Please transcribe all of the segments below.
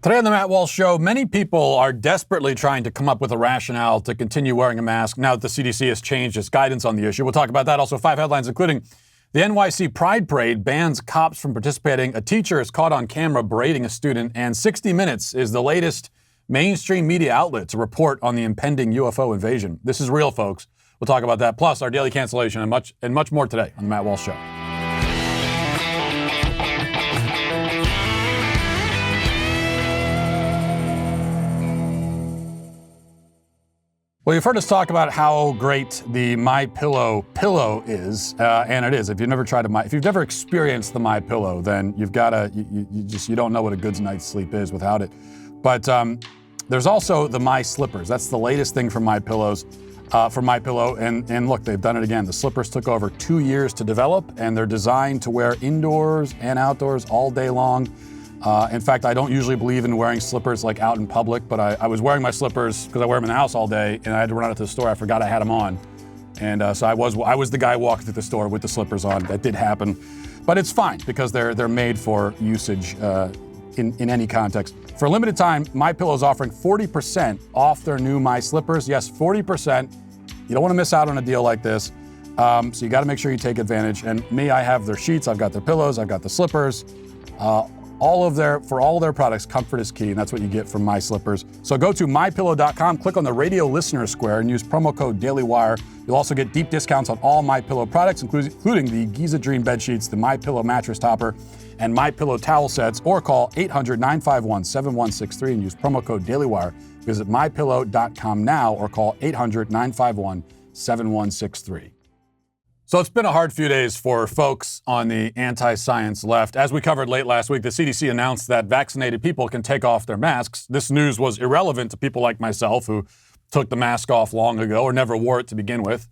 Today on the Matt Walsh Show, many people are desperately trying to come up with a rationale to continue wearing a mask now that the CDC has changed its guidance on the issue. We'll talk about that. Also, 5 headlines, including the NYC Pride parade bans cops from participating. A teacher is caught on camera berating a student. And 60 Minutes is the latest mainstream media outlet to report on the impending UFO invasion. This is real, folks. We'll talk about that. Plus, our daily cancellation and much more today on the Matt Walsh Show. Well, you've heard us talk about how great the MyPillow pillow is, and it is. If you've never experienced the MyPillow, then you've got to, you don't know what a good night's sleep is without it. But there's also the My Slippers. That's the latest thing from MyPillow, and look, they've done it again. The slippers took over 2 years to develop, and they're designed to wear indoors and outdoors all day long. In fact, I don't usually believe in wearing slippers like out in public, but I was wearing my slippers because I wear them in the house all day, and I had to run out to the store. I forgot I had them on, and so I was the guy walking through the store with the slippers on. That did happen, but it's fine because they're made for usage in any context. For a limited time, MyPillow is offering 40% off their new My Slippers. Yes, 40%. You don't want to miss out on a deal like this, so you got to make sure you take advantage. And me, I have their sheets, I've got their pillows, I've got the slippers. For all of their products, comfort is key, and that's what you get from My Slippers. So go to mypillow.com, click on the radio listener square, and use promo code DailyWire. You'll also get deep discounts on all MyPillow products, including the Giza Dream bed sheets, the MyPillow mattress topper, and MyPillow towel sets, or call 800-951-7163 and use promo code DailyWire. Visit mypillow.com now or call 800-951-7163. So it's been a hard few days for folks on the anti-science left. As we covered late last week, the CDC announced that vaccinated people can take off their masks. This news was irrelevant to people like myself who took the mask off long ago or never wore it to begin with,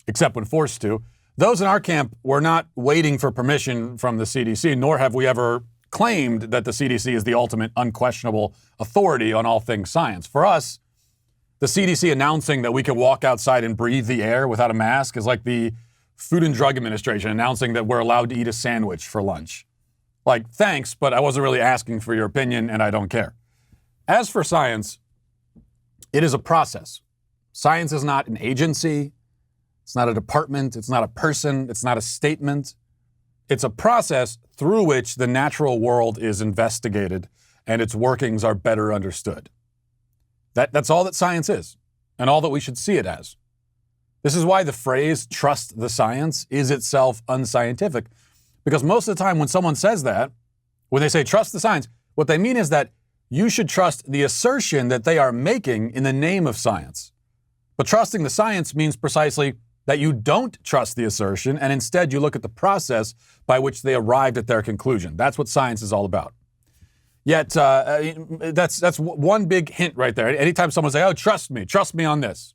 except when forced to. Those in our camp were not waiting for permission from the CDC, nor have we ever claimed that the CDC is the ultimate unquestionable authority on all things science. For us, the CDC announcing that we can walk outside and breathe the air without a mask is like the Food and Drug Administration announcing that we're allowed to eat a sandwich for lunch. Like, thanks, but I wasn't really asking for your opinion, and I don't care. As for science, it is a process. Science is not an agency. It's not a department. It's not a person. It's not a statement. It's a process through which the natural world is investigated and its workings are better understood. That's all that science is, and all that we should see it as. This is why the phrase trust the science is itself unscientific. Because most of the time when someone says that, when they say trust the science, what they mean is that you should trust the assertion that they are making in the name of science. But trusting the science means precisely that you don't trust the assertion and instead you look at the process by which they arrived at their conclusion. That's what science is all about. Yet, that's one big hint right there. Anytime someone says, oh, trust me on this.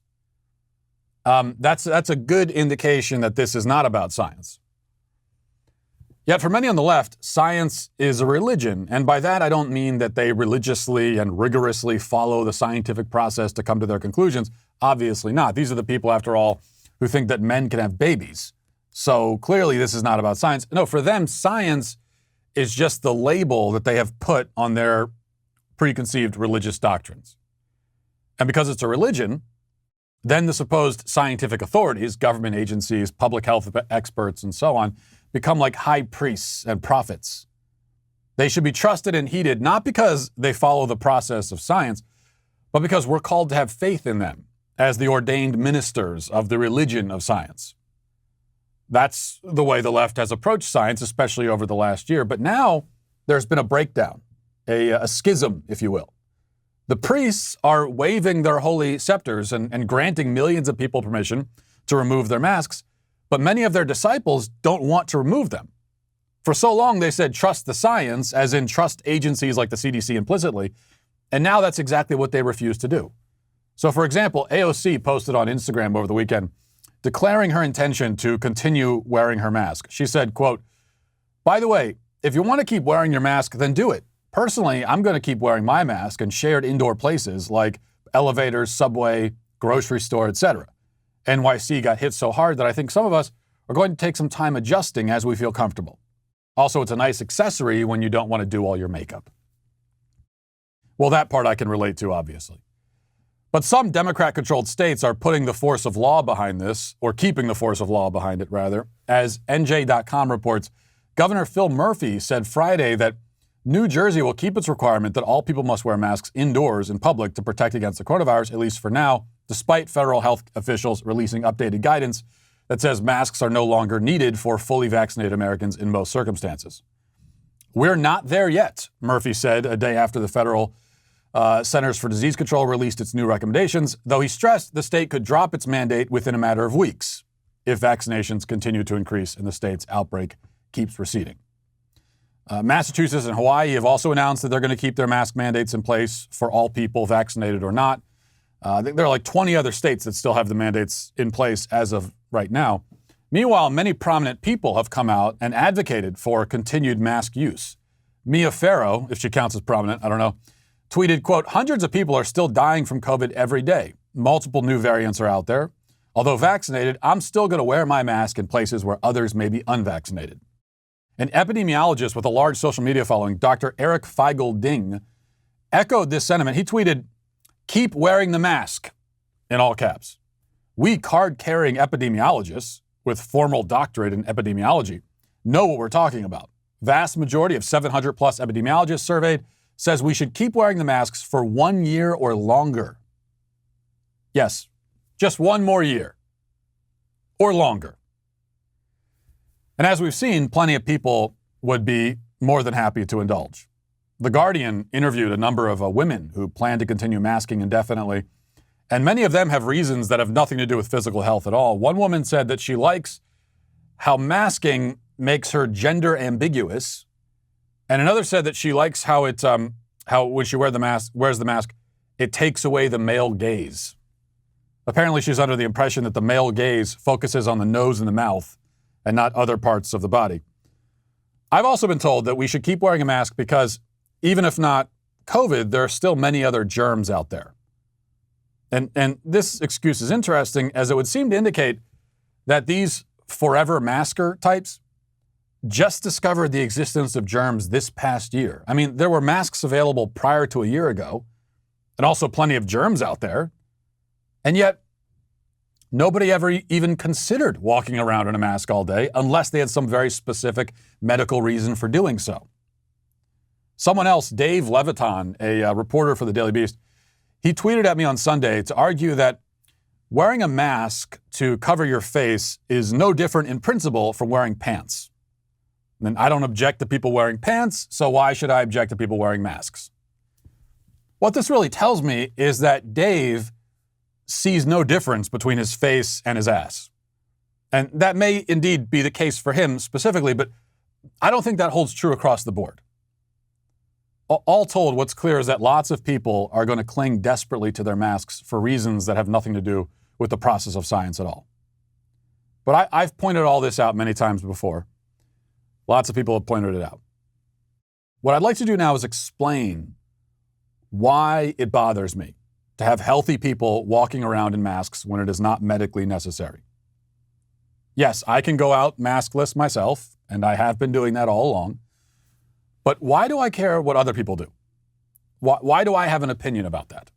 That's a good indication that this is not about science. Yet for many on the left, science is a religion. And by that, I don't mean that they religiously and rigorously follow the scientific process to come to their conclusions. Obviously not. These are the people, after all, who think that men can have babies. So clearly this is not about science. No, for them, science is just the label that they have put on their preconceived religious doctrines. And because it's a religion, then the supposed scientific authorities, government agencies, public health experts, and so on, become like high priests and prophets. They should be trusted and heeded, not because they follow the process of science, but because we're called to have faith in them as the ordained ministers of the religion of science. That's the way the left has approached science, especially over the last year. But now there's been a breakdown, a schism, if you will. The priests are waving their holy scepters and granting millions of people permission to remove their masks, but many of their disciples don't want to remove them. For so long, they said trust the science, as in trust agencies like the CDC implicitly, and now that's exactly what they refuse to do. So, for example, AOC posted on Instagram over the weekend, declaring her intention to continue wearing her mask. She said, quote, by the way, if you want to keep wearing your mask, then do it. Personally, I'm going to keep wearing my mask in shared indoor places like elevators, subway, grocery store, etc. NYC got hit so hard that I think some of us are going to take some time adjusting as we feel comfortable. Also, it's a nice accessory when you don't want to do all your makeup. Well, that part I can relate to, obviously. But some Democrat-controlled states are putting the force of law behind this, or keeping the force of law behind it, rather. As NJ.com reports, Governor Phil Murphy said Friday that New Jersey will keep its requirement that all people must wear masks indoors in public to protect against the coronavirus, at least for now, despite federal health officials releasing updated guidance that says masks are no longer needed for fully vaccinated Americans in most circumstances. We're not there yet, Murphy said a day after the federal Centers for Disease Control released its new recommendations, though he stressed the state could drop its mandate within a matter of weeks if vaccinations continue to increase and the state's outbreak keeps receding. Massachusetts and Hawaii have also announced that they're going to keep their mask mandates in place for all people, vaccinated or not. I think there are like 20 other states that still have the mandates in place as of right now. Meanwhile, many prominent people have come out and advocated for continued mask use. Mia Farrow, if she counts as prominent, I don't know, tweeted, quote, "Hundreds of people are still dying from COVID every day. Multiple new variants are out there. Although vaccinated, I'm still going to wear my mask in places where others may be unvaccinated." An epidemiologist with a large social media following, Dr. Eric Feigl-Ding, echoed this sentiment. He tweeted, "Keep wearing the mask," in all caps. We card-carrying epidemiologists with formal doctorate in epidemiology know what we're talking about. Vast majority of 700 plus epidemiologists surveyed says we should keep wearing the masks for 1 year or longer. Yes, just one more year or longer. And as we've seen, plenty of people would be more than happy to indulge. The Guardian interviewed a number of women who plan to continue masking indefinitely, and many of them have reasons that have nothing to do with physical health at all. One woman said that she likes how masking makes her gender ambiguous, and another said that she likes how when she wears the mask, it takes away the male gaze. Apparently, she's under the impression that the male gaze focuses on the nose and the mouth and not other parts of the body. I've also been told that we should keep wearing a mask because even if not COVID, there are still many other germs out there. And this excuse is interesting, as it would seem to indicate that these forever masker types just discovered the existence of germs this past year. I mean, there were masks available prior to a year ago, and also plenty of germs out there. And yet, nobody ever even considered walking around in a mask all day unless they had some very specific medical reason for doing so. Someone else, Dave Levitan, a reporter for the Daily Beast, he tweeted at me on Sunday to argue that wearing a mask to cover your face is no different in principle from wearing pants. And I don't object to people wearing pants, so why should I object to people wearing masks? What this really tells me is that Dave sees no difference between his face and his ass. And that may indeed be the case for him specifically, but I don't think that holds true across the board. All told, what's clear is that lots of people are going to cling desperately to their masks for reasons that have nothing to do with the process of science at all. But I've pointed all this out many times before. Lots of people have pointed it out. What I'd like to do now is explain why it bothers me to have healthy people walking around in masks when it is not medically necessary. Yes, I can go out maskless myself, and I have been doing that all along. But why do I care what other people do? Why do I have an opinion about that?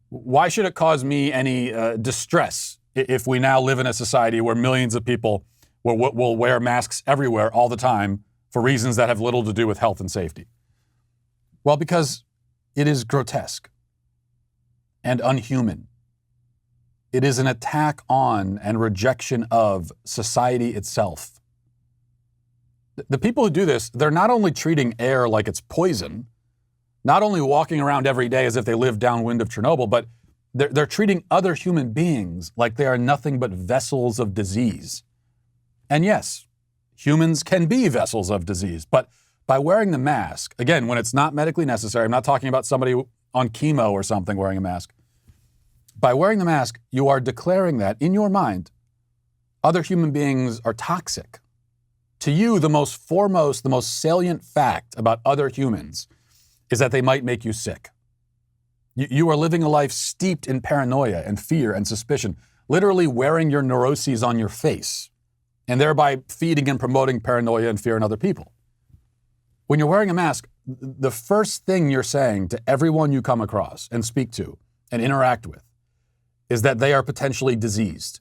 Why should it cause me any distress if we now live in a society where millions of people will wear masks everywhere all the time for reasons that have little to do with health and safety? Well, because it is grotesque and unhuman. It is an attack on and rejection of society itself. The people who do this, they're not only treating air like it's poison, not only walking around every day as if they live downwind of Chernobyl, but they're treating other human beings like they are nothing but vessels of disease. And yes, humans can be vessels of disease, but by wearing the mask, again, when it's not medically necessary, I'm not talking about somebody on chemo or something wearing a mask. By wearing the mask, you are declaring that in your mind, other human beings are toxic. To you, the most salient fact about other humans is that they might make you sick. You are living a life steeped in paranoia and fear and suspicion, literally wearing your neuroses on your face, and thereby feeding and promoting paranoia and fear in other people. When you're wearing a mask, the first thing you're saying to everyone you come across and speak to and interact with is that they are potentially diseased.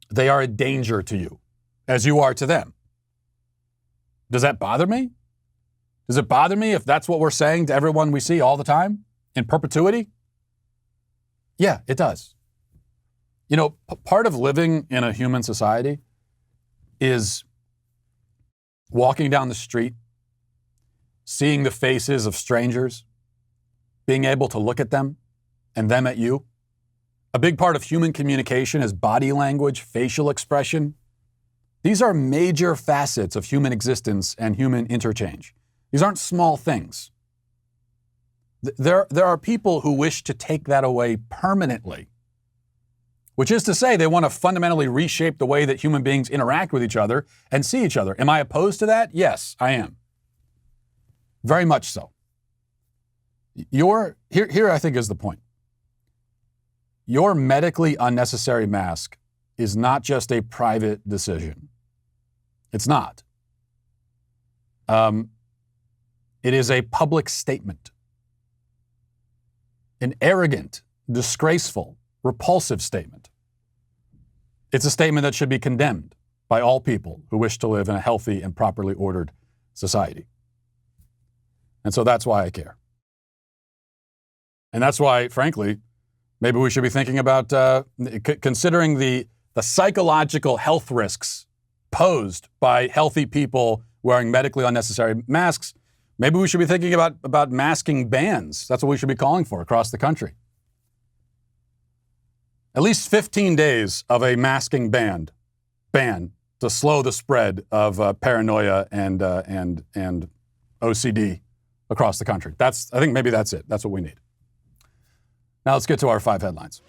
They are a danger to you, as you are to them. Does that bother me? Does it bother me if that's what we're saying to everyone we see all the time in perpetuity? Yeah, it does. You know, part of living in a human society is walking down the street, seeing the faces of strangers, being able to look at them and them at you. A big part of human communication is body language, facial expression. These are major facets of human existence and human interchange. These aren't small things. There are people who wish to take that away permanently, which is to say they want to fundamentally reshape the way that human beings interact with each other and see each other. Am I opposed to that? Yes, I am. Very much so. Here I think is the point. Your medically unnecessary mask is not just a private decision. It's not. It is a public statement. An arrogant, disgraceful, repulsive statement. It's a statement that should be condemned by all people who wish to live in a healthy and properly ordered society. And so that's why I care. And that's why, frankly, maybe we should be thinking about considering the psychological health risks posed by healthy people wearing medically unnecessary masks. Maybe we should be thinking about masking bans. That's what we should be calling for across the country. At least 15 days of a masking ban to slow the spread of paranoia and OCD across the country. I think maybe that's it. That's what we need. Now let's get to our 5 headlines.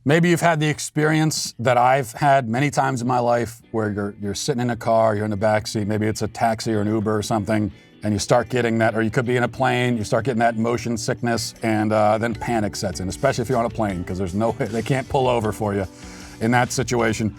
Maybe you've had the experience that I've had many times in my life where you're sitting in a car, you're in the backseat, maybe it's a taxi or an Uber or something, and you start getting that, or you could be in a plane, you start getting that motion sickness, and then panic sets in, especially if you're on a plane, because there's no way, they can't pull over for you in that situation.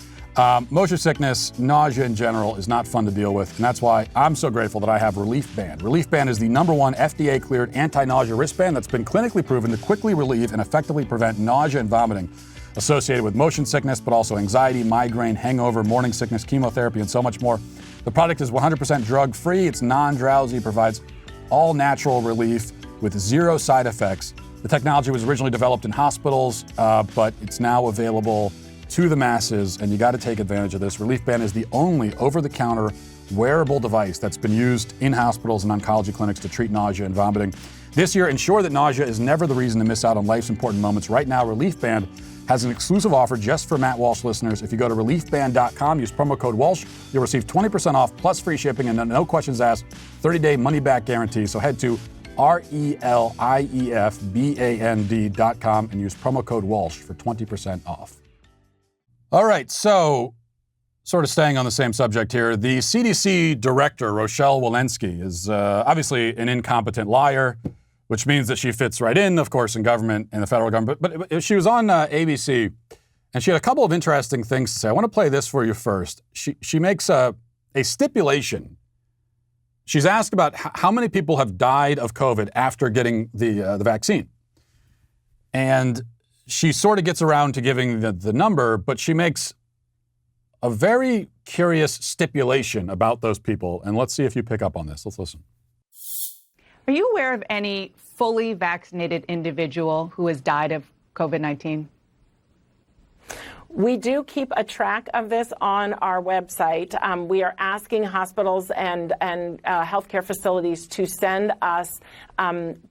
Motion sickness, nausea in general, is not fun to deal with, and that's why I'm so grateful that I have Relief Band. Relief Band is the #1 FDA-cleared anti-nausea wristband that's been clinically proven to quickly relieve and effectively prevent nausea and vomiting associated with motion sickness, but also anxiety, migraine, hangover, morning sickness, chemotherapy, and so much more. The product is 100% drug-free, it's non-drowsy, provides all natural relief with 0 side effects. The technology was originally developed in hospitals, but it's now available to the masses, and you got to take advantage of this. Relief Band is the only over-the-counter wearable device that's been used in hospitals and oncology clinics to treat nausea and vomiting. This year, ensure that nausea is never the reason to miss out on life's important moments. Right now, Relief Band has an exclusive offer just for Matt Walsh listeners. If you go to reliefband.com, use promo code Walsh, you'll receive 20% off plus free shipping and no questions asked, 30-day money-back guarantee. So head to reliefband.com and use promo code Walsh for 20% off. All right, so sort of staying on the same subject here, the CDC director, Rochelle Walensky, is obviously an incompetent liar, which means that she fits right in, of course, in government, in the federal government. But she was on ABC, and she had a couple of interesting things to say. I want to play this for you first. She makes a stipulation. She's asked about how many people have died of COVID after getting the vaccine. And she sort of gets around to giving the number, but she makes a very curious stipulation about those people. And let's see if you pick up on this. Let's listen. Are you aware of any fully vaccinated individual who has died of COVID-19? We do keep a track of this on our website. We are asking hospitals and healthcare facilities to send us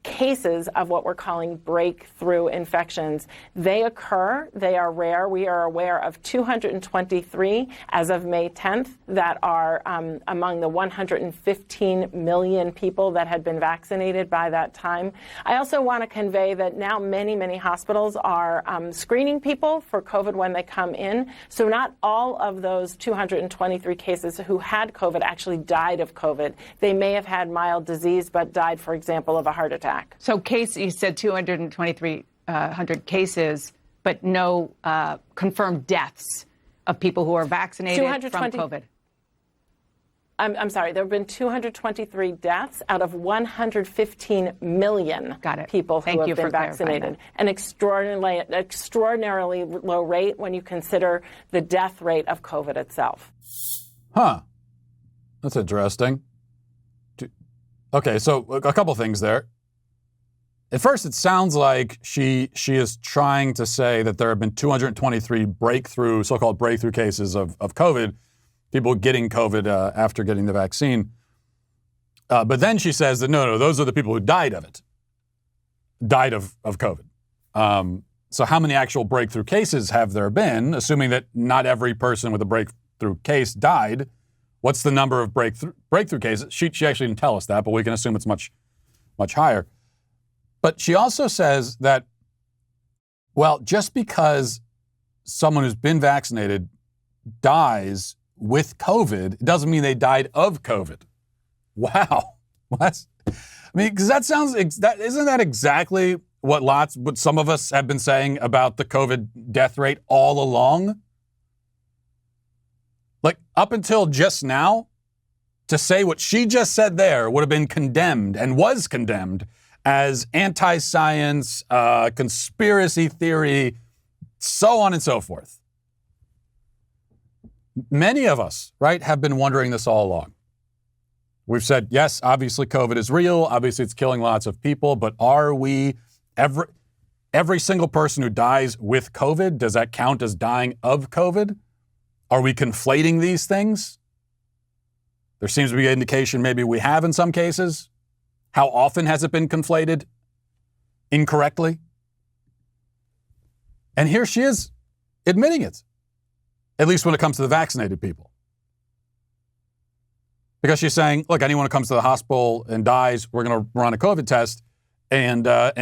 cases of what we're calling breakthrough infections. They occur. They are rare. We are aware of 223 as of May 10th that are among the 115 million people that had been vaccinated by that time. I also want to convey that now many hospitals are screening people for COVID when they come in. So not all of those 223 cases who had COVID actually died of COVID. They may have had mild disease but died, for example, of a heart attack. So you said 223 cases, but no confirmed deaths of people who are vaccinated from COVID. I'm sorry, there have been 223 deaths out of 115 million people who have been vaccinated. An extraordinarily low rate when you consider the death rate of COVID itself. Huh. That's interesting. Okay, so a couple things there. At first, it sounds like she is trying to say that there have been 223 so-called breakthrough cases of COVID, people getting COVID after getting the vaccine. But then she says that, no, those are the people who died of it, died of COVID. So how many actual breakthrough cases have there been, assuming that not every person with a breakthrough case died? What's the number of breakthrough cases? She actually didn't tell us that, but we can assume it's much, much higher. But she also says that, well, just because someone who's been vaccinated dies with COVID, it doesn't mean they died of COVID. Wow. Because that sounds, isn't that exactly what some of us have been saying about the COVID death rate all along? Like, up until just now, to say what she just said there would have been condemned and was condemned as anti-science, conspiracy theory, so on and so forth. Many of us, right, have been wondering this all along. We've said, yes, obviously COVID is real. Obviously it's killing lots of people, but are we, every single person who dies with COVID, does that count as dying of COVID? Are we conflating these things? There seems to be an indication maybe we have in some cases. How often has it been conflated incorrectly? And here she is admitting it, at least when it comes to the vaccinated people. Because she's saying, look, anyone who comes to the hospital and dies, we're going to run a COVID test, and there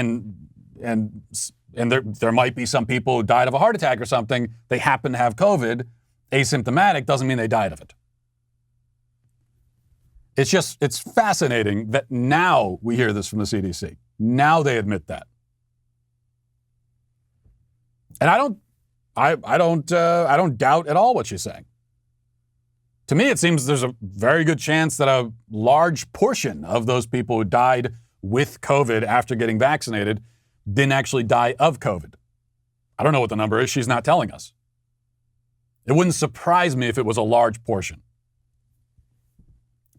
might be some people who died of a heart attack or something. They happen to have COVID. Asymptomatic doesn't mean they died of it. It's fascinating that now we hear this from the CDC. Now they admit that. And I don't doubt at all what she's saying. To me, it seems there's a very good chance that a large portion of those people who died with COVID after getting vaccinated didn't actually die of COVID. I don't know what the number is. She's not telling us. It wouldn't surprise me if it was a large portion.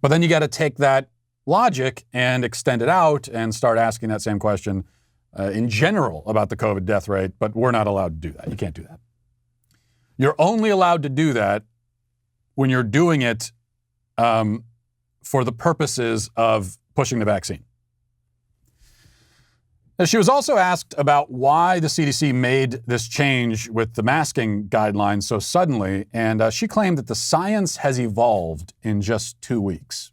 But then you got to take that logic and extend it out and start asking that same question in general about the COVID death rate, but we're not allowed to do that. You can't do that. You're only allowed to do that when you're doing it for the purposes of pushing the vaccine. Now, she was also asked about why the CDC made this change with the masking guidelines so suddenly, and she claimed that the science has evolved in just 2 weeks.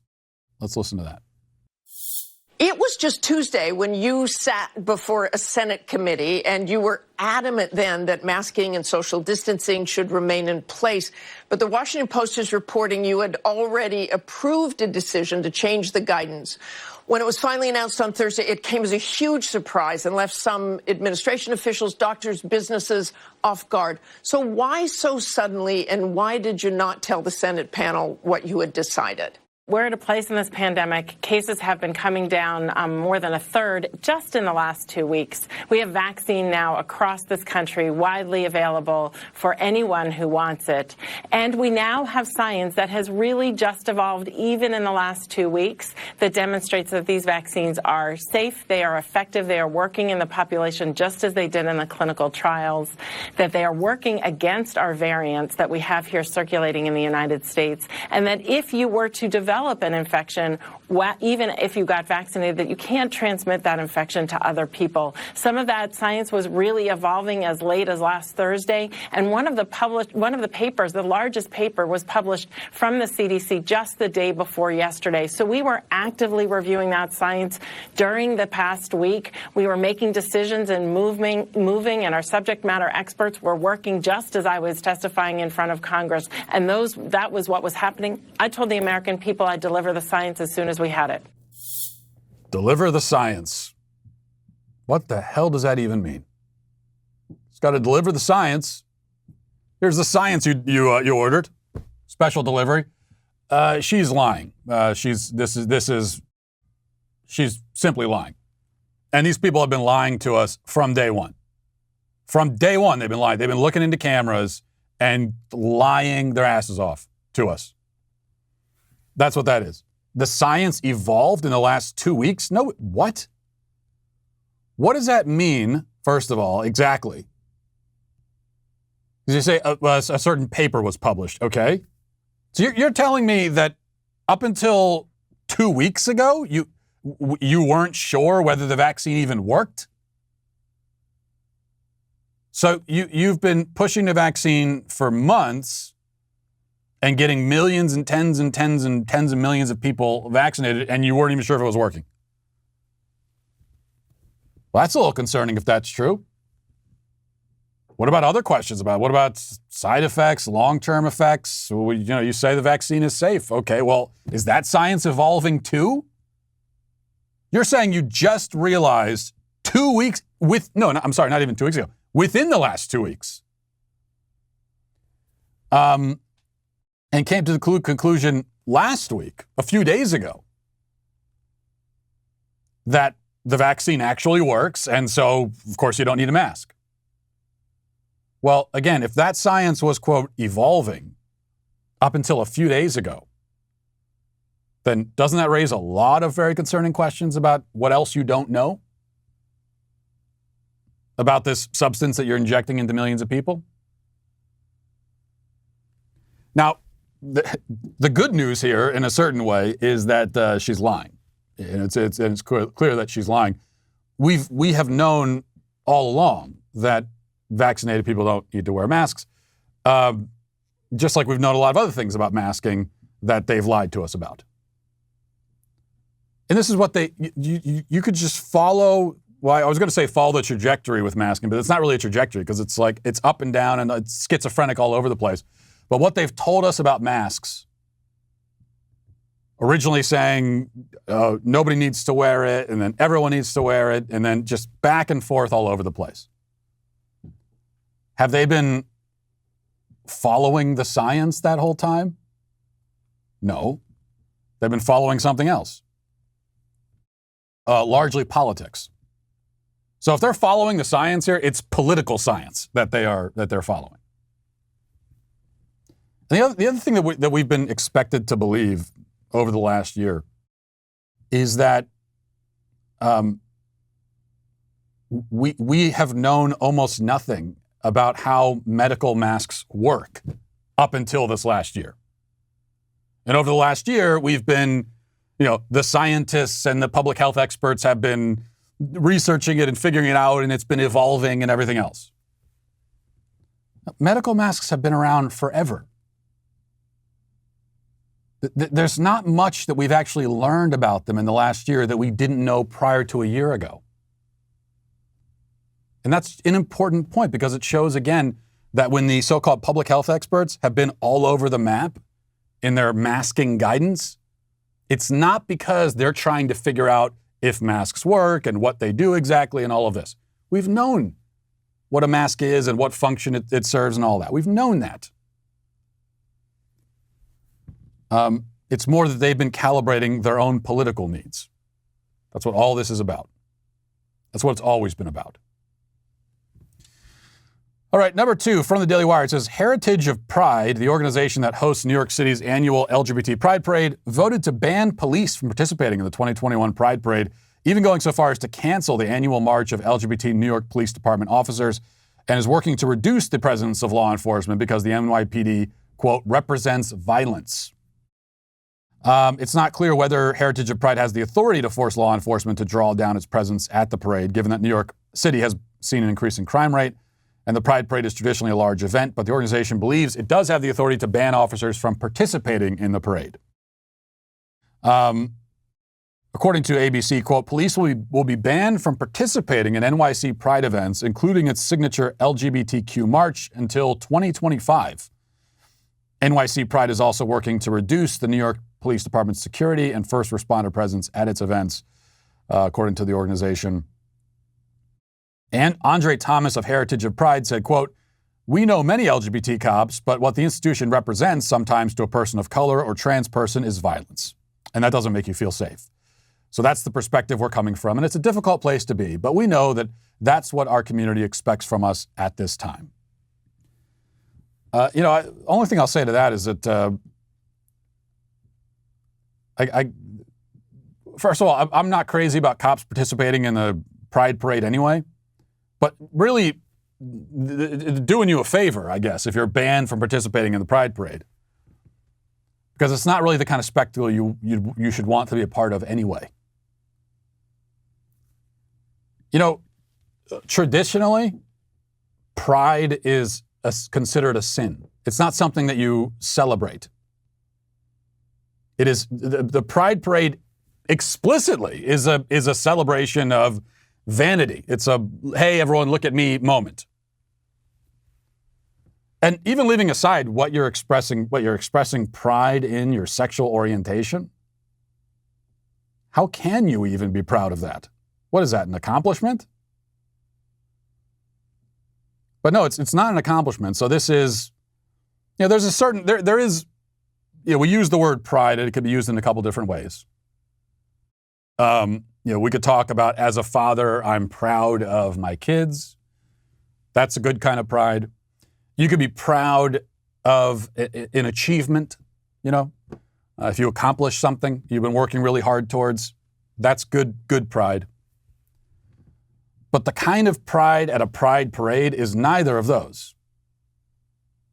Let's listen to that. It was just Tuesday when you sat before a Senate committee and you were adamant then that masking and social distancing should remain in place. But the Washington Post is reporting you had already approved a decision to change the guidance. When it was finally announced on Thursday, it came as a huge surprise and left some administration officials, doctors, businesses off guard. So why so suddenly, and why did you not tell the Senate panel what you had decided? We're at a place in this pandemic. Cases have been coming down more than a third just in the last 2 weeks. We have vaccine now across this country, widely available for anyone who wants it. And we now have science that has really just evolved even in the last 2 weeks that demonstrates that these vaccines are safe, they are effective, they are working in the population just as they did in the clinical trials, that they are working against our variants that we have here circulating in the United States, and that if you were to develop an infection, even if you got vaccinated, that you can't transmit that infection to other people. Some of that science was really evolving as late as last Thursday, and one of the papers, the largest paper, was published from the CDC just the day before yesterday. So we were actively reviewing that science during the past week. We were making decisions and moving, and our subject matter experts were working just as I was testifying in front of Congress, and that was what was happening. I told the American people I'd deliver the science as soon as we had it. Deliver the science. What the hell does that even mean? got to deliver the science. Here's the science you ordered, special delivery. She's lying. She's simply lying. And these people have been lying to us from day one. From day one, they've been lying. They've been looking into cameras and lying their asses off to us. That's what that is. The science evolved in the last 2 weeks? No, what? What does that mean, first of all, exactly? Because you say a certain paper was published, okay? So you're telling me that up until 2 weeks ago, you weren't sure whether the vaccine even worked? So you've been pushing the vaccine for months and getting millions and tens and tens and tens of millions of people vaccinated, and you weren't even sure if it was working. Well, that's a little concerning if that's true. What about other questions about it? What about side effects, long-term effects? Well, you say the vaccine is safe. Okay, well, is that science evolving too? You're saying you just realized 2 weeks I'm sorry, not even 2 weeks ago. Within the last 2 weeks. And came to the conclusion last week, a few days ago, that the vaccine actually works, and so, of course, you don't need a mask. Well, again, if that science was, quote, evolving up until a few days ago, then doesn't that raise a lot of very concerning questions about what else you don't know about this substance that you're injecting into millions of people? Now, the good news here, in a certain way, is that she's lying. And it's clear that she's lying. We have known all along that vaccinated people don't need to wear masks, just like we've known a lot of other things about masking that they've lied to us about. And this is what you could just follow. Well, I was going to say follow the trajectory with masking, but it's not really a trajectory because it's up and down and it's schizophrenic all over the place. But what they've told us about masks, originally saying nobody needs to wear it, and then everyone needs to wear it, and then just back and forth all over the place. Have they been following the science that whole time? No. They've been following something else. Largely politics. So if they're following the science here, it's political science that they're following. And the other thing that we've been expected to believe over the last year is that we have known almost nothing about how medical masks work up until this last year. And over the last year, we've been, the scientists and the public health experts have been researching it and figuring it out, and it's been evolving and everything else. Medical masks have been around forever. There's not much that we've actually learned about them in the last year that we didn't know prior to a year ago. And that's an important point because it shows, again, that when the so-called public health experts have been all over the map in their masking guidance, it's not because they're trying to figure out if masks work and what they do exactly and all of this. We've known what a mask is and what function it serves and all that. We've known that. It's more that they've been calibrating their own political needs. That's what all this is about. That's what it's always been about. All right, number 2 from the Daily Wire. It says, Heritage of Pride, the organization that hosts New York City's annual LGBT Pride Parade, voted to ban police from participating in the 2021 Pride Parade, even going so far as to cancel the annual march of LGBT New York Police Department officers, and is working to reduce the presence of law enforcement because the NYPD, quote, represents violence. It's not clear whether Heritage of Pride has the authority to force law enforcement to draw down its presence at the parade, given that New York City has seen an increase in crime rate. And the Pride Parade is traditionally a large event, but the organization believes it does have the authority to ban officers from participating in the parade. According to ABC, quote, police will be banned from participating in NYC Pride events, including its signature LGBTQ march, until 2025. NYC Pride is also working to reduce the New York Police Department's security and first responder presence at its events, according to the organization. And Andre Thomas of Heritage of Pride said, quote, "We know many LGBT cops, but what the institution represents sometimes to a person of color or trans person is violence. And that doesn't make you feel safe." So that's the perspective we're coming from. And it's a difficult place to be, but we know that that's what our community expects from us at this time. Only thing I'll say to that is that first of all, I'm not crazy about cops participating in the Pride Parade anyway, but really doing you a favor, I guess, if you're banned from participating in the Pride Parade, because it's not really the kind of spectacle you should want to be a part of anyway. Traditionally, pride is considered a sin. It's not something that you celebrate. It is the Pride Parade explicitly is a celebration of vanity. It's a, hey, everyone, look at me moment. And even leaving aside what you're expressing pride in your sexual orientation, how can you even be proud of that? What is that, an accomplishment? But no, it's not an accomplishment. So this is, there's a certain, there is, we use the word pride, and it could be used in a couple different ways. We could talk about, as a father, I'm proud of my kids. That's a good kind of pride. You could be proud of an achievement, if you accomplish something you've been working really hard towards, that's good pride. But the kind of pride at a pride parade is neither of those.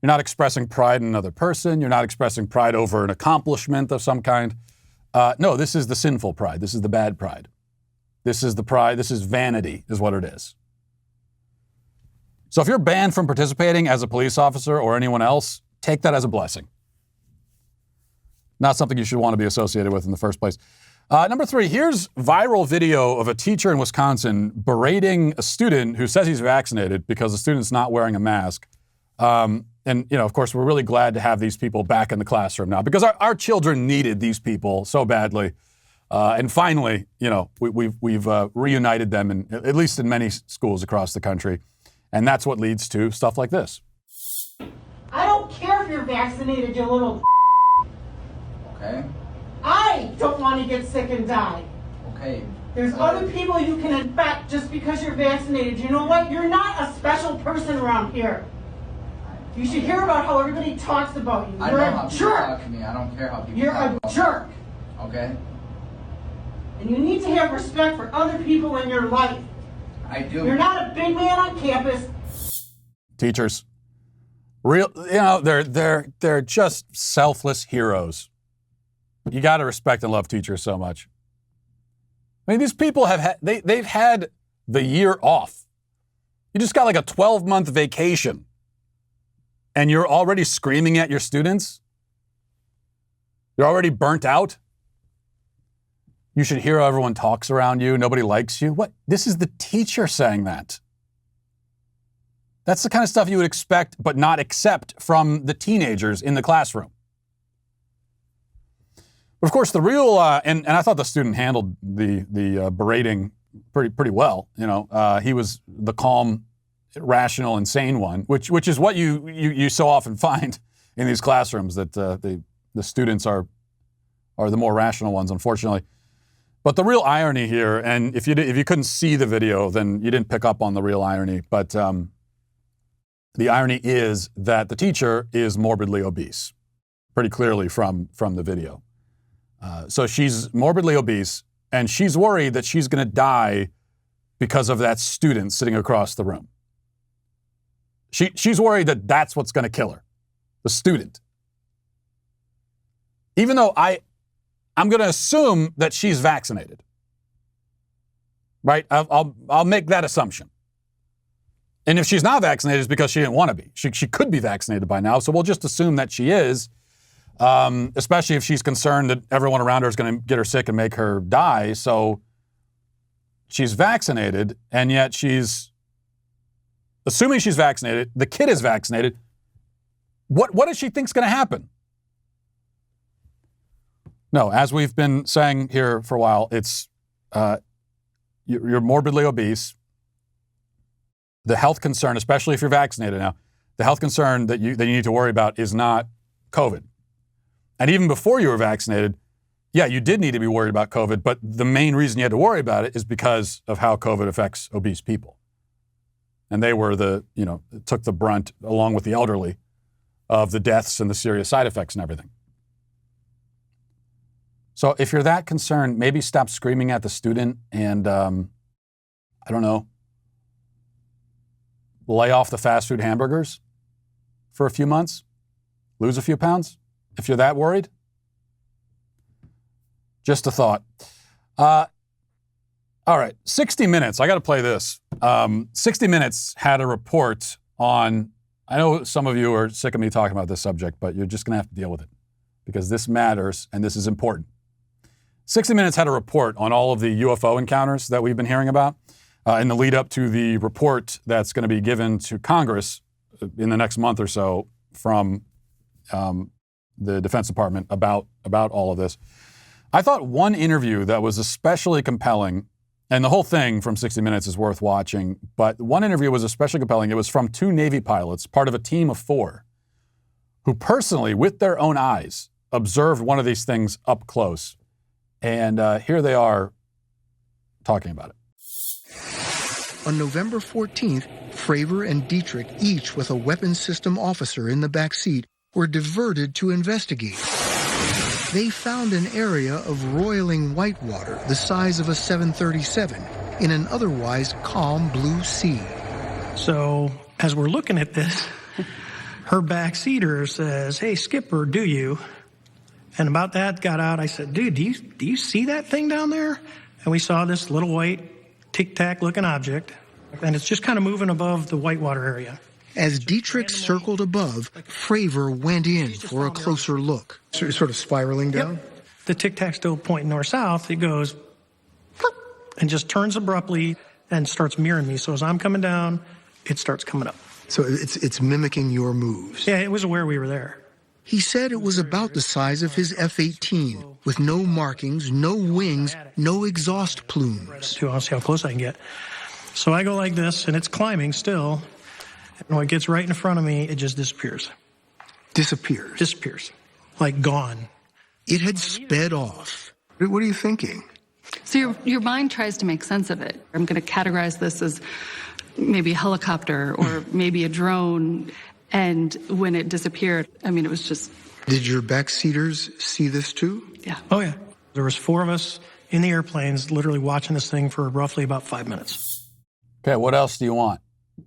You're not expressing pride in another person. You're not expressing pride over an accomplishment of some kind. No, this is the sinful pride. This is the bad pride. This is the pride. This is vanity, is what it is. So if you're banned from participating as a police officer or anyone else, take that as a blessing. Not something you should want to be associated with in the first place. Number 3, here's viral video of a teacher in Wisconsin berating a student who says he's vaccinated because the student's not wearing a mask. Of course, we're really glad to have these people back in the classroom now because our children needed these people so badly. And finally, we've reunited them, at least in many schools across the country. And that's what leads to stuff like this. I don't care if you're vaccinated, you little Okay. I don't want to get sick and die. Okay. There's other people you can infect just because you're vaccinated. You know what? You're not a special person around here. You should hear about how everybody talks about you. You're a jerk. Talk to me. I don't care how people You're talk a about jerk. me. Okay. And you need to have respect for other people in your life. I do. You're not a big man on campus. Teachers, they're just selfless heroes. You got to respect and love teachers so much. I mean, these people they've had the year off. You just got like a 12-month vacation, and you're already screaming at your students. You're already burnt out. You should hear how everyone talks around you. Nobody likes you. What? This is the teacher saying that. That's the kind of stuff you would expect but not accept from the teenagers in the classroom. But of course, the real, and I thought the student handled the berating pretty well. He was the calm, rational, insane one, which is what you so often find in these classrooms, that the students are the more rational ones, unfortunately. But the real irony here, and if you couldn't see the video, then you didn't pick up on the real irony. But the irony is that the teacher is morbidly obese, pretty clearly from the video. So she's morbidly obese, and she's worried that she's going to die because of that student sitting across the room. She's worried that that's what's going to kill her, the student. Even though I'm going to assume that she's vaccinated, right? I'll make that assumption. And if she's not vaccinated, it's because she didn't want to be. She could be vaccinated by now, so we'll just assume that she is. Especially if she's concerned that everyone around her is going to get her sick and make her die. So she's vaccinated, and yet she's assuming she's vaccinated. The kid is vaccinated. What does she think's going to happen? No, as we've been saying here for a while, it's you're morbidly obese. the health concern, especially if you're vaccinated now, the health concern that you need to worry about is not COVID. And even before you were vaccinated, yeah, you did need to be worried about COVID, but the main reason you had to worry about it is because of how COVID affects obese people. And they were took the brunt, along with the elderly, of the deaths and the serious side effects and everything. So if you're that concerned, maybe stop screaming at the student and, lay off the fast food hamburgers for a few months, lose a few pounds, if you're that worried. Just a thought. All right, 60 Minutes. I got to play this. 60 Minutes had a report on, I know some of you are sick of me talking about this subject, but you're just going to have to deal with it because this matters and this is important. 60 Minutes had a report on all of the UFO encounters that we've been hearing about in the lead up to the report that's going to be given to Congress in the next month or so from the Defense Department about all of this. I thought one interview that was especially compelling, and the whole thing from 60 Minutes is worth watching, but one interview was especially compelling. It was from 2 Navy pilots, part of a team of 4, who personally, with their own eyes, observed one of these things up close. And here they are talking about it. On November 14th, Fravor and Dietrich, each with a weapons system officer in the back seat, were diverted to investigate. They found an area of roiling whitewater the size of a 737 in an otherwise calm blue sea. So as we're looking at this, her backseater says, "Hey, Skipper, do you?" And about that got out. I said, "Dude, do you see that thing down there?" And we saw this little white tic-tac looking object, and it's just kind of moving above the whitewater area. As Dietrich circled above, Fravor went in for a closer look. So it's sort of spiraling down? Yep. The tic-tac's still pointing north-south. It goes and just turns abruptly and starts mirroring me. So as I'm coming down, it starts coming up. So it's mimicking your moves? Yeah, it was aware we were there. He said it was about the size of his F-18, with no markings, no wings, no exhaust plumes. I'll see how close I can get. So I go like this, and it's climbing still. And when it gets right in front of me, it just disappears. Disappears? Disappears. Like gone. It had sped off. What are you thinking? So your mind tries to make sense of it. I'm going to categorize this as maybe a helicopter or maybe a drone. And when it disappeared, I mean, it was just... Did your backseaters see this too? Yeah. Oh, yeah. There was 4 of us in the airplanes literally watching this thing for roughly about 5 minutes. Okay, what else do you want?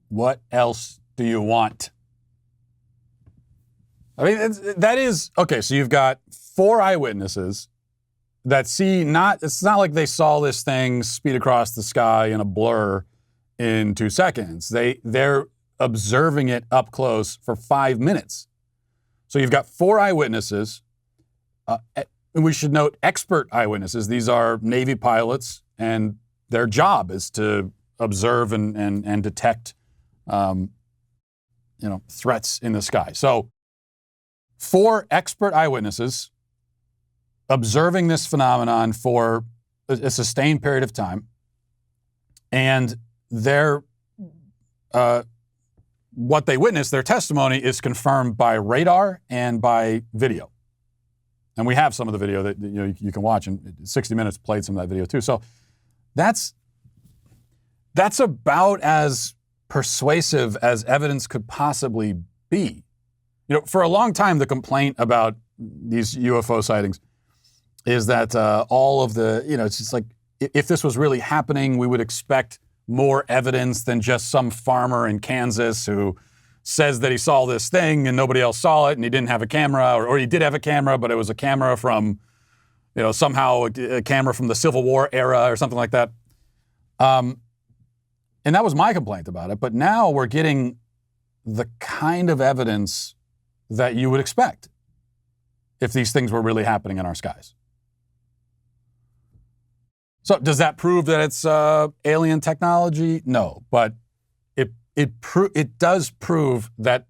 What else do you want? I mean, that is... Okay, so you've got 4 eyewitnesses that see it's not like they saw this thing speed across the sky in a blur in 2 seconds. They're observing it up close for 5 minutes. So you've got 4 eyewitnesses. We should note expert eyewitnesses. These are Navy pilots, and their job is to observe and detect, threats in the sky. So 4 expert eyewitnesses observing this phenomenon for a sustained period of time, and their what they witnessed, their testimony, is confirmed by radar and by video. And we have some of the video that you can watch, and 60 Minutes played some of that video too. So that's about as persuasive as evidence could possibly be. For a long time, the complaint about these UFO sightings is that all of the, it's just like, if this was really happening, we would expect more evidence than just some farmer in Kansas who says that he saw this thing and nobody else saw it and he didn't have a camera, or he did have a camera, but it was a camera from, somehow a camera from the Civil War era or something like that. And that was my complaint about it. But now we're getting the kind of evidence that you would expect if these things were really happening in our skies. So does that prove that it's alien technology? No, but it does prove that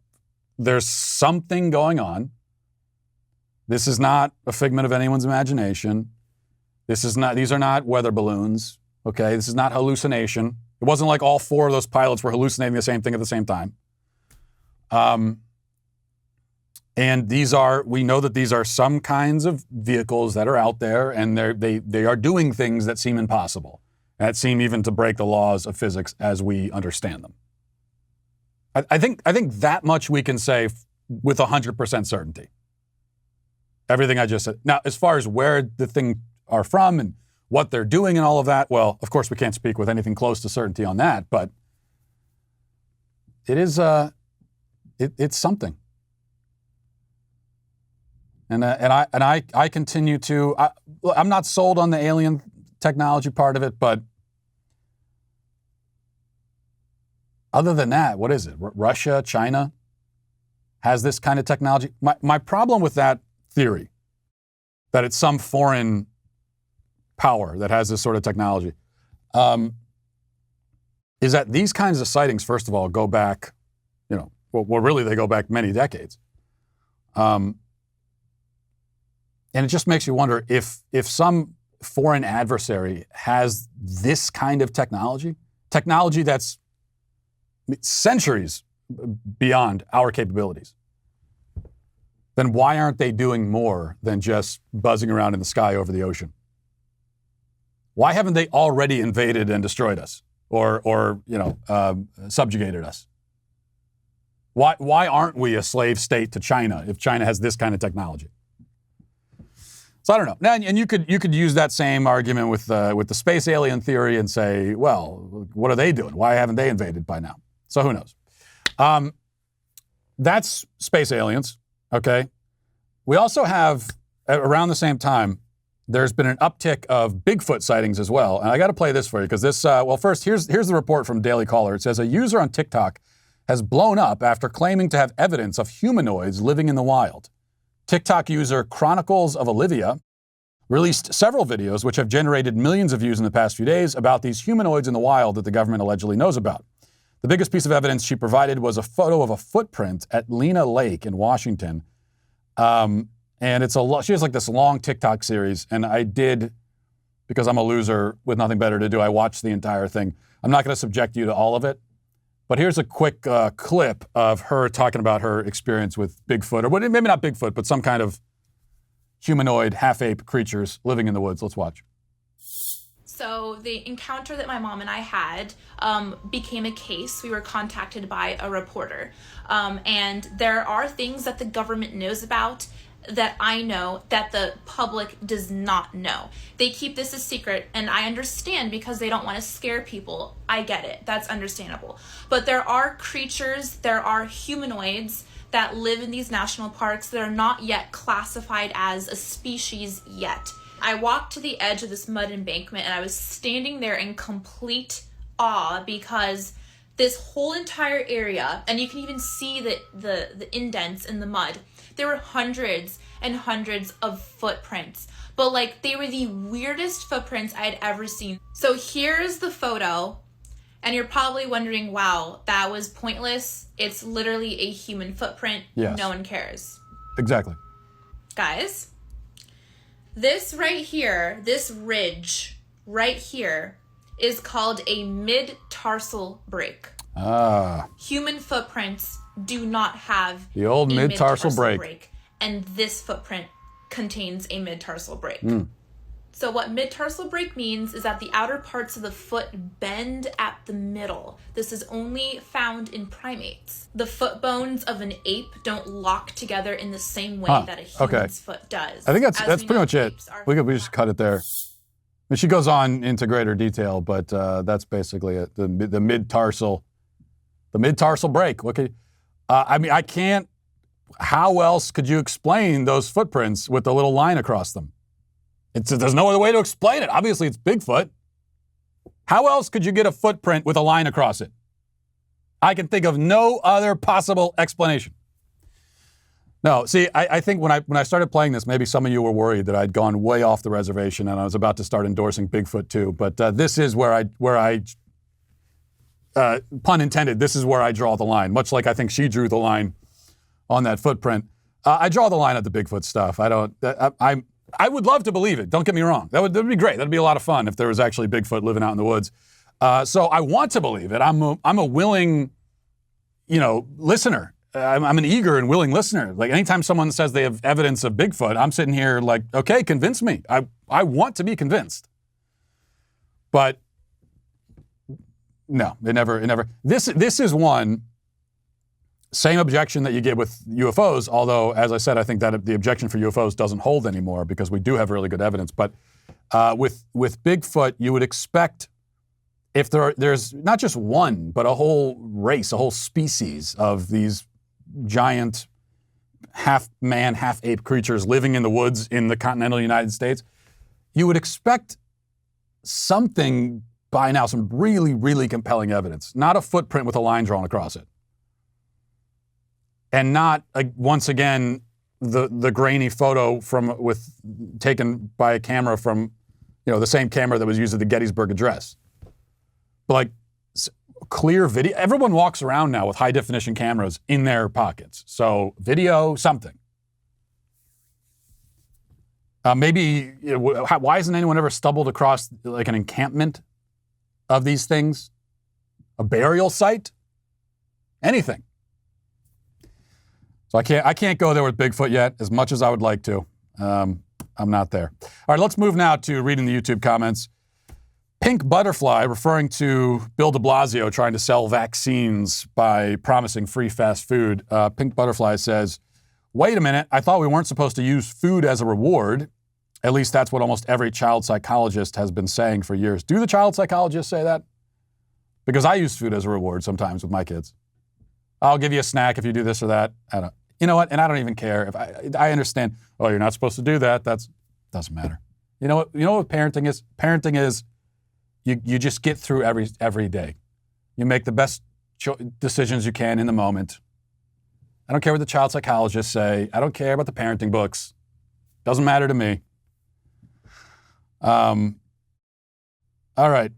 there's something going on. This is not a figment of anyone's imagination. These are not weather balloons. Okay, this is not hallucination. It wasn't like all 4 of those pilots were hallucinating the same thing at the same time. And we know that these are some kinds of vehicles that are out there, and they are doing things that seem impossible, that seem even to break the laws of physics as we understand them. I think that much we can say with 100% certainty. Everything I just said. Now, as far as where the thing are from and what they're doing and all of that, well, of course we can't speak with anything close to certainty on that, but it is it's something. And I continue to. I'm not sold on the alien technology part of it, but other than that, what is it? Russia, China has this kind of technology. My problem with that theory, that it's some foreign power that has this sort of technology, is that these kinds of sightings, first of all, go back, really they go back many decades. And it just makes you wonder if some foreign adversary has this kind of technology that's centuries beyond our capabilities, then why aren't they doing more than just buzzing around in the sky over the ocean? Why haven't they already invaded and destroyed us or subjugated us? Why aren't we a slave state to China if China has this kind of technology? So I don't know. Now, and you could use that same argument with the space alien theory and say, well, what are they doing? Why haven't they invaded by now? So who knows? That's space aliens. Okay. We also have, around the same time, there's been an uptick of Bigfoot sightings as well. And I got to play this for you because this, first, here's the report from Daily Caller. It says a user on TikTok has blown up after claiming to have evidence of humanoids living in the wild. TikTok user Chronicles of Olivia released several videos which have generated millions of views in the past few days about these humanoids in the wild that the government allegedly knows about. The biggest piece of evidence she provided was a photo of a footprint at Lena Lake in Washington. And she has like this long TikTok series, and I did, because I'm a loser with nothing better to do, I watched the entire thing. I'm not going to subject you to all of it, but here's a quick clip of her talking about her experience with Bigfoot, or maybe not Bigfoot, but some kind of humanoid, half-ape creatures living in the woods. Let's watch. So the encounter that my mom and I had became a case. We were contacted by a reporter. And there are things that the government knows about that I know that the public does not know. They keep this a secret, and I understand because they don't want to scare people. I get it. That's understandable. But there are creatures, there are humanoids that live in these national parks that are not yet classified as a species yet. I walked to the edge of this mud embankment and I was standing there in complete awe because this whole entire area, and you can even see the indents in the mud, there were hundreds and hundreds of footprints, but like they were the weirdest footprints I had ever seen. So here's the photo, and you're probably wondering, wow, that was pointless. It's literally a human footprint. Yes. No one cares. Exactly. Guys, this right here, this ridge right here is called a mid-tarsal break. Human footprints do not have the old mid-tarsal break. And this footprint contains a mid-tarsal break. Mm. So what mid-tarsal break means is that the outer parts of the foot bend at the middle. This is only found in primates. The foot bones of an ape don't lock together in the same way that a human's foot does. I think that's pretty much it. We just cut it there. And she goes on into greater detail, but that's basically it. The mid-tarsal break. What could, I can't. How else could you explain those footprints with the little line across them? There's no other way to explain it. Obviously, it's Bigfoot. How else could you get a footprint with a line across it? I can think of no other possible explanation. No, see, I think when I started playing this, maybe some of you were worried that I'd gone way off the reservation and I was about to start endorsing Bigfoot too. But this is where I pun intended, this is where I draw the line. Much like I think she drew the line on that footprint. I draw the line at the Bigfoot stuff. I would love to believe it. Don't get me wrong. That would be great. That'd be a lot of fun if there was actually Bigfoot living out in the woods. So I want to believe it. I'm a willing, listener. I'm an eager and willing listener. Like anytime someone says they have evidence of Bigfoot, I'm sitting here like, okay, convince me. I want to be convinced. But no, it never. This is one. Same objection that you get with UFOs, although, as I said, I think that the objection for UFOs doesn't hold anymore because we do have really good evidence. But with Bigfoot, you would expect if there's not just one, but a whole race, a whole species of these giant half man, half ape creatures living in the woods in the continental United States, you would expect something by now, some really, really compelling evidence, not a footprint with a line drawn across it. And not, once again, the grainy photo taken by a camera from, the same camera that was used at the Gettysburg Address. But like clear video. Everyone walks around now with high definition cameras in their pockets. So video, something. Maybe, why hasn't anyone ever stumbled across like an encampment of these things? A burial site? Anything. So I can't go there with Bigfoot yet, as much as I would like to. I'm not there. All right, let's move now to reading the YouTube comments. Pink Butterfly, referring to Bill de Blasio trying to sell vaccines by promising free fast food. Pink Butterfly says, wait a minute, I thought we weren't supposed to use food as a reward. At least that's what almost every child psychologist has been saying for years. Do the child psychologists say that? Because I use food as a reward sometimes with my kids. I'll give you a snack if you do this or that. You know what? And I don't even care if I understand. Oh, you're not supposed to do that. Doesn't matter. You know what parenting is? Parenting is you just get through every day. You make the best decisions you can in the moment. I don't care what the child psychologists say. I don't care about the parenting books. Doesn't matter to me. All right.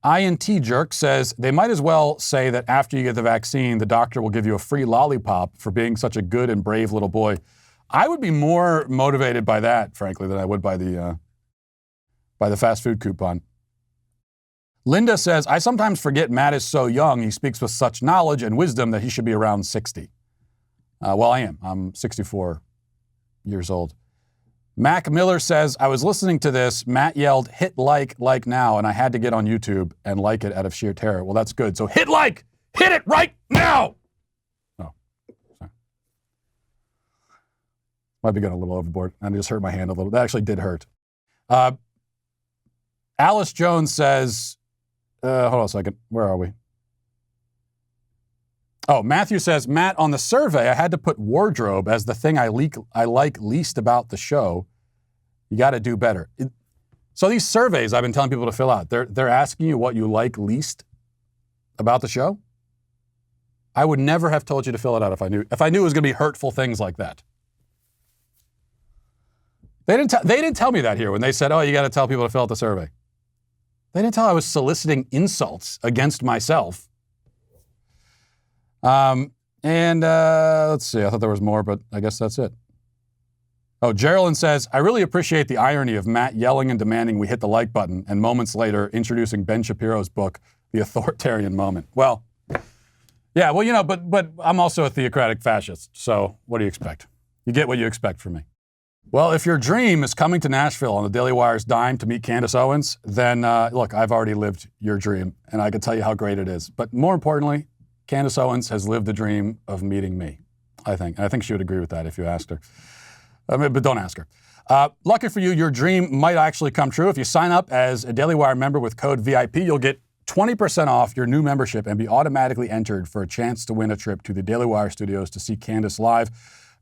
INT Jerk says they might as well say that after you get the vaccine, the doctor will give you a free lollipop for being such a good and brave little boy. I would be more motivated by that, frankly, than I would by the fast food coupon. Linda says, I sometimes forget Matt is so young. He speaks with such knowledge and wisdom that he should be around 60. Well, I am. I'm 64 years old. Mac Miller says, I was listening to this. Matt yelled, hit like now, and I had to get on YouTube and like it out of sheer terror. Well, that's good. So hit like! Hit it right now! Oh, sorry. Might be going a little overboard. I just hurt my hand a little. That actually did hurt. Alice Jones says, hold on a second. Where are we? Oh, Matthew says, Matt, on the survey, I had to put wardrobe as the thing I like least about the show. You got to do better. So these surveys I've been telling people to fill out, they're asking you what you like least about the show. I would never have told you to fill it out if I knew it was going to be hurtful things like that. They didn't tell me that here when they said, oh, you got to tell people to fill out the survey. They didn't tell I was soliciting insults against myself. Let's see, I thought there was more, but I guess that's it. Oh, Geraldine says, I really appreciate the irony of Matt yelling and demanding we hit the like button and moments later introducing Ben Shapiro's book, The Authoritarian Moment. Well, yeah, well, but I'm also a theocratic fascist, so what do you expect? You get what you expect from me. Well, if your dream is coming to Nashville on the Daily Wire's dime to meet Candace Owens, then look, I've already lived your dream, and I can tell you how great it is. But more importantly, Candace Owens has lived the dream of meeting me, I think. And I think she would agree with that if you asked her. But don't ask her. Lucky for you, your dream might actually come true. If you sign up as a Daily Wire member with code VIP, you'll get 20% off your new membership and be automatically entered for a chance to win a trip to the Daily Wire studios to see Candace live.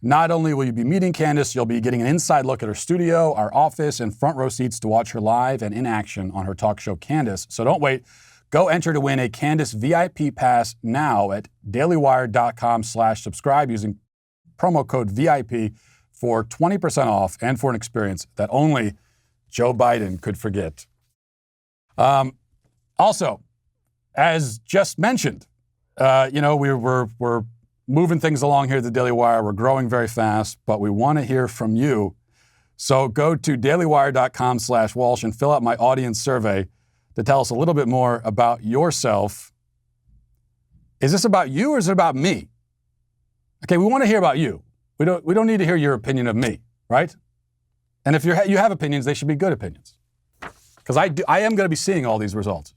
Not only will you be meeting Candace, you'll be getting an inside look at her studio, our office, and front row seats to watch her live and in action on her talk show, Candace. So don't wait. Go enter to win a Candace VIP pass now at dailywire.com/subscribe using promo code VIP for 20% off and for an experience that only Joe Biden could forget. Also, as just mentioned, we're moving things along here at the Daily Wire. We're growing very fast, but we want to hear from you. So go to dailywire.com/Walsh and fill out my audience survey to tell us a little bit more about yourself. Is this about you or is it about me? Okay, we want to hear about you. We don't need to hear your opinion of me, right? And if you have opinions, they should be good opinions. Because I am going to be seeing all these results.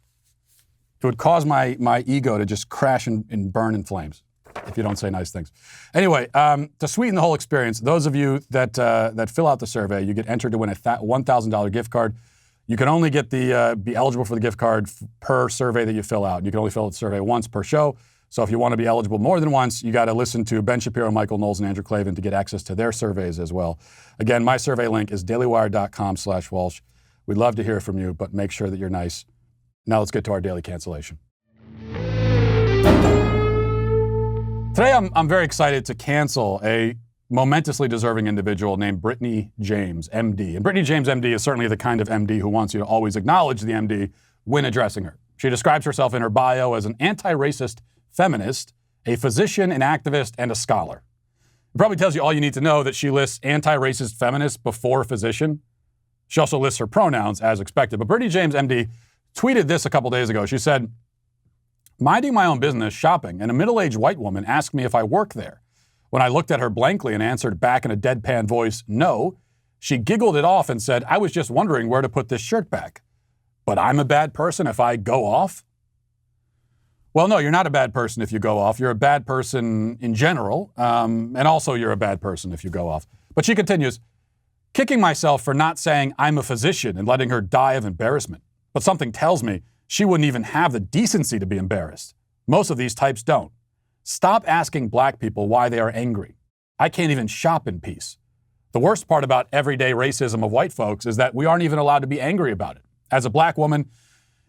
It would cause my ego to just crash and burn in flames if you don't say nice things. Anyway, to sweeten the whole experience, those of you that fill out the survey, you get entered to win a $1,000 gift card. You can only get be eligible for the gift card per survey that you fill out. You can only fill out the survey once per show. So if you want to be eligible more than once, you got to listen to Ben Shapiro, Michael Knowles, and Andrew Klavan to get access to their surveys as well. Again, my survey link is dailywire.com/Walsh. We'd love to hear from you, but make sure that you're nice. Now let's get to our daily cancellation. Today, I'm very excited to cancel a momentously deserving individual named Brittani James, MD. And Brittani James, MD, is certainly the kind of MD who wants you to always acknowledge the MD when addressing her. She describes herself in her bio as an anti-racist feminist, a physician, an activist, and a scholar. It probably tells you all you need to know that she lists anti-racist feminist before physician. She also lists her pronouns as expected. But Brittani James, MD, tweeted this a couple days ago. She said, "Minding my own business, shopping, and a middle-aged white woman asked me if I work there. When I looked at her blankly and answered back in a deadpan voice, no, she giggled it off and said, I was just wondering where to put this shirt back. But I'm a bad person if I go off?" Well, no, you're not a bad person if you go off. You're a bad person in general, and also you're a bad person if you go off. But she continues, "Kicking myself for not saying I'm a physician and letting her die of embarrassment. But something tells me she wouldn't even have the decency to be embarrassed. Most of these types don't. Stop asking black people why they are angry. I can't even shop in peace. The worst part about everyday racism of white folks is that we aren't even allowed to be angry about it. As a black woman,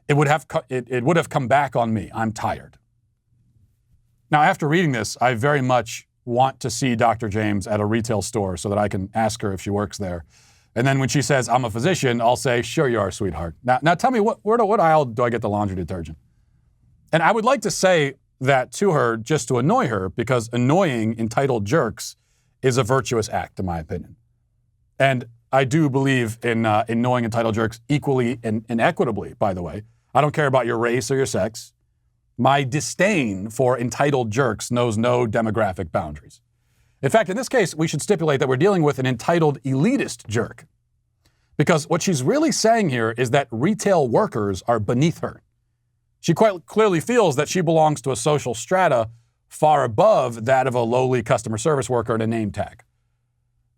it would have come back on me. I'm tired." Now, after reading this, I very much want to see Dr. James at a retail store so that I can ask her if she works there. And then when she says, "I'm a physician," I'll say, "Sure you are, sweetheart. Now tell me, what aisle do I get the laundry detergent?" And I would like to say that to her just to annoy her, because annoying entitled jerks is a virtuous act, in my opinion. And I do believe in annoying entitled jerks equally and equitably, by the way. I don't care about your race or your sex. My disdain for entitled jerks knows no demographic boundaries. In fact, in this case, we should stipulate that we're dealing with an entitled elitist jerk. Because what she's really saying here is that retail workers are beneath her. She quite clearly feels that she belongs to a social strata far above that of a lowly customer service worker in a name tag.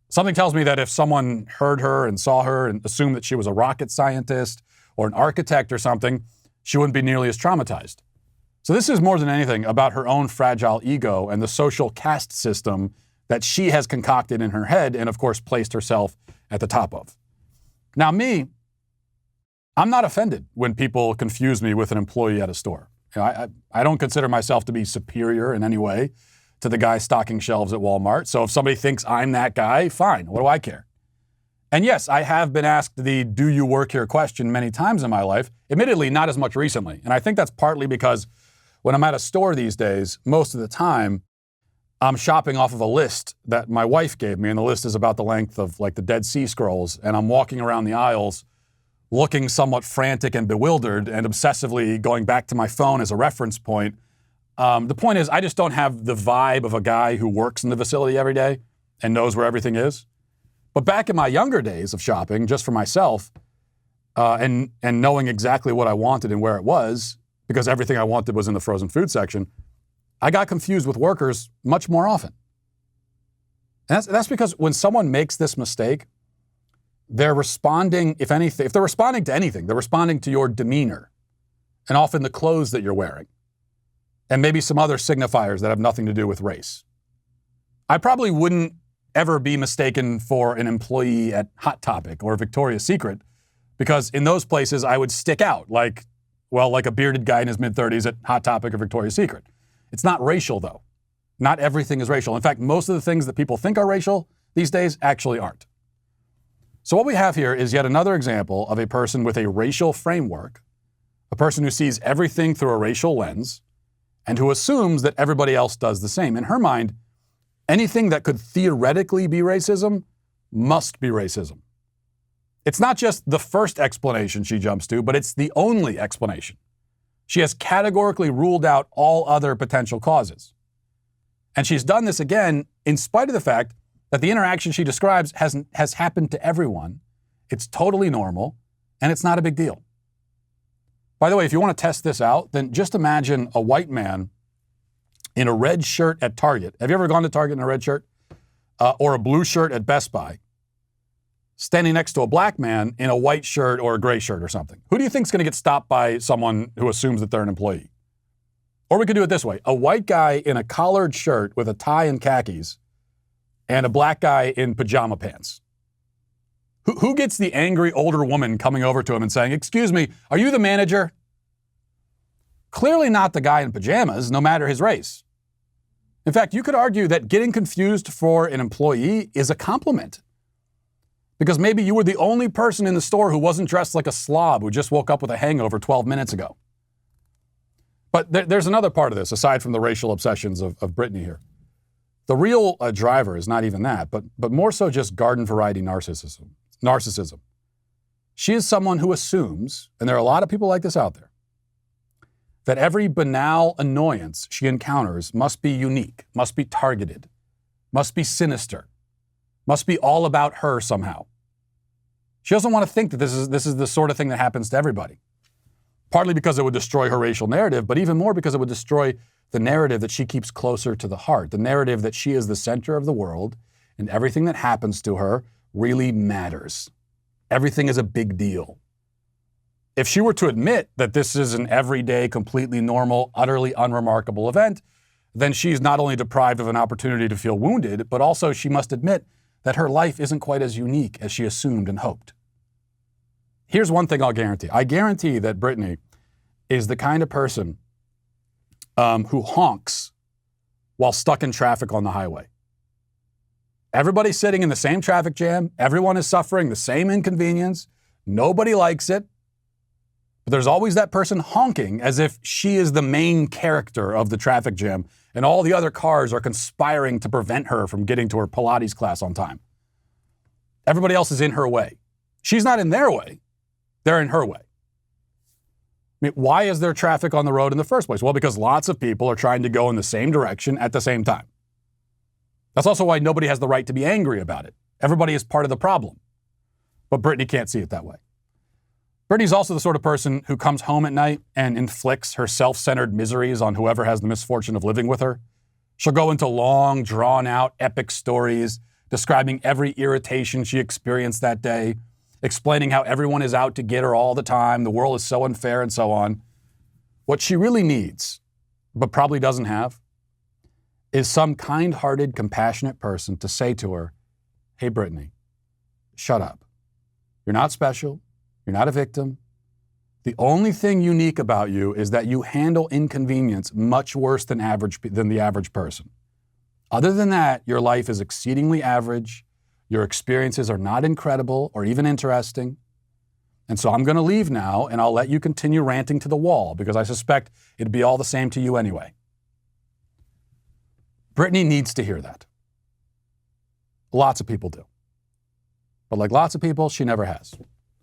Something tells me that if someone heard her and saw her and assumed that she was a rocket scientist or an architect or something, she wouldn't be nearly as traumatized. So this is more than anything about her own fragile ego and the social caste system that she has concocted in her head and, of course, placed herself at the top of. Now, me, I'm not offended when people confuse me with an employee at a store. You know, I don't consider myself to be superior in any way to the guy stocking shelves at Walmart. So if somebody thinks I'm that guy, fine. What do I care? And yes, I have been asked the "do you work here" question many times in my life, admittedly not as much recently. And I think that's partly because when I'm at a store these days, most of the time, I'm shopping off of a list that my wife gave me, and the list is about the length of like the Dead Sea Scrolls, and I'm walking around the aisles looking somewhat frantic and bewildered and obsessively going back to my phone as a reference point. The point is, I just don't have the vibe of a guy who works in the facility every day and knows where everything is. But back in my younger days of shopping, just for myself, and knowing exactly what I wanted and where it was, because everything I wanted was in the frozen food section, I got confused with workers much more often. And that's because when someone makes this mistake, they're responding, if they're responding to anything, they're responding to your demeanor and often the clothes that you're wearing and maybe some other signifiers that have nothing to do with race. I probably wouldn't ever be mistaken for an employee at Hot Topic or Victoria's Secret, because in those places I would stick out like a bearded guy in his mid-30s at Hot Topic or Victoria's Secret. It's not racial, though. Not everything is racial. In fact, most of the things that people think are racial these days actually aren't. So what we have here is yet another example of a person with a racial framework, a person who sees everything through a racial lens, and who assumes that everybody else does the same. In her mind, anything that could theoretically be racism must be racism. It's not just the first explanation she jumps to, but it's the only explanation. She has categorically ruled out all other potential causes. And she's done this again in spite of the fact that the interaction she describes has happened to everyone. It's totally normal, and it's not a big deal. By the way, if you want to test this out, then just imagine a white man in a red shirt at Target. Have you ever gone to Target in a red shirt? Or a blue shirt at Best Buy, standing next to a black man in a white shirt or a gray shirt or something. Who do you think is going to get stopped by someone who assumes that they're an employee? Or we could do it this way. A white guy in a collared shirt with a tie and khakis and a black guy in pajama pants. Who gets the angry older woman coming over to him and saying, "Excuse me, are you the manager?" Clearly not the guy in pajamas, no matter his race. In fact, you could argue that getting confused for an employee is a compliment. Because maybe you were the only person in the store who wasn't dressed like a slob who just woke up with a hangover 12 minutes ago. But there's another part of this, aside from the racial obsessions of Brittani here. The real driver is not even that, but more so just garden variety narcissism. She is someone who assumes, and there are a lot of people like this out there, that every banal annoyance she encounters must be unique, must be targeted, must be sinister, must be all about her somehow. She doesn't want to think that this is the sort of thing that happens to everybody. Partly because it would destroy her racial narrative, but even more because it would destroy the narrative that she keeps closer to the heart, the narrative that she is the center of the world and everything that happens to her really matters. Everything is a big deal. If she were to admit that this is an everyday, completely normal, utterly unremarkable event, then she's not only deprived of an opportunity to feel wounded, but also she must admit that her life isn't quite as unique as she assumed and hoped. Here's one thing I'll guarantee. I guarantee that Brittani is the kind of person who honks while stuck in traffic on the highway. Everybody's sitting in the same traffic jam. Everyone is suffering the same inconvenience. Nobody likes it. But there's always that person honking as if she is the main character of the traffic jam and all the other cars are conspiring to prevent her from getting to her Pilates class on time. Everybody else is in her way. She's not in their way. They're in her way. I mean, why is there traffic on the road in the first place? Well, because lots of people are trying to go in the same direction at the same time. That's also why nobody has the right to be angry about it. Everybody is part of the problem. But Brittani can't see it that way. Brittani's also the sort of person who comes home at night and inflicts her self-centered miseries on whoever has the misfortune of living with her. She'll go into long, drawn-out, epic stories describing every irritation she experienced that day, explaining how everyone is out to get her all the time, the world is so unfair, and so on. What she really needs, but probably doesn't have, is some kind-hearted, compassionate person to say to her, "Hey, Brittani, shut up. You're not special. You're not a victim. The only thing unique about you is that you handle inconvenience much worse than the average person. Other than that, your life is exceedingly average. Your experiences are not incredible or even interesting. And so I'm going to leave now, and I'll let you continue ranting to the wall because I suspect it'd be all the same to you anyway." Brittani needs to hear that. Lots of people do. But like lots of people, she never has.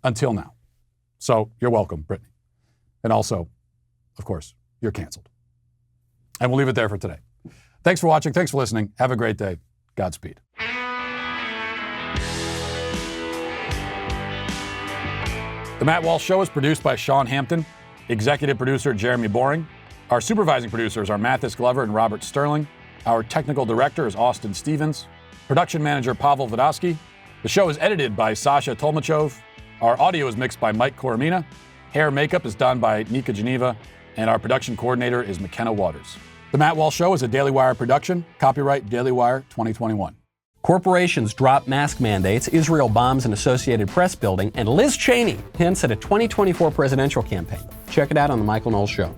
Until now. So you're welcome, Brittani. And also, of course, you're canceled. And we'll leave it there for today. Thanks for watching. Thanks for listening. Have a great day. Godspeed. The Matt Walsh Show is produced by Sean Hampton, executive producer Jeremy Boring. Our supervising producers are Mathis Glover and Robert Sterling. Our technical director is Austin Stevens. Production manager Pavel Vodosky. The show is edited by Sasha Tolmachov. Our audio is mixed by Mike Coromina. Hair and makeup is done by Nika Geneva. And our production coordinator is McKenna Waters. The Matt Walsh Show is a Daily Wire production. Copyright Daily Wire 2021. Corporations drop mask mandates, Israel bombs an Associated Press building, and Liz Cheney hints at a 2024 presidential campaign. Check it out on The Michael Knowles Show.